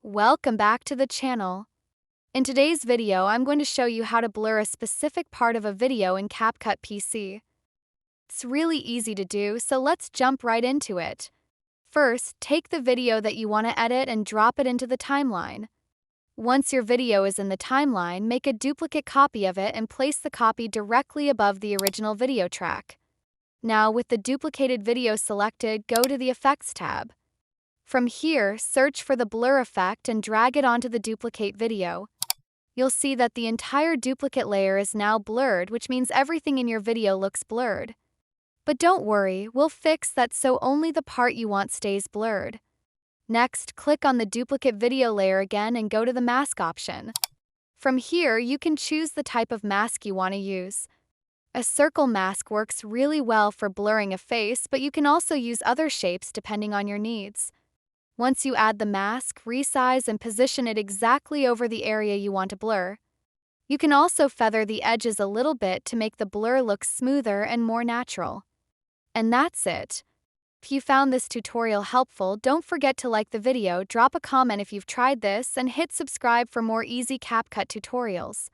Welcome back to the channel. In today's video, I'm going to show you how to blur a specific part of a video in CapCut PC. It's really easy to do, so let's jump right into it. First, take the video that you want to edit and drop it into the timeline. Once your video is in the timeline, make a duplicate copy of it and place the copy directly above the original video track. Now, with the duplicated video selected, go to the Effects tab. From here, search for the blur effect and drag it onto the duplicate video. You'll see that the entire duplicate layer is now blurred, which means everything in your video looks blurred. But don't worry, we'll fix that so only the part you want stays blurred. Next, click on the duplicate video layer again and go to the mask option. From here, you can choose the type of mask you want to use. A circle mask works really well for blurring a face, but you can also use other shapes depending on your needs. Once you add the mask, resize and position it exactly over the area you want to blur. You can also feather the edges a little bit to make the blur look smoother and more natural. And that's it. If you found this tutorial helpful, don't forget to like the video, drop a comment if you've tried this, and hit subscribe for more easy CapCut tutorials.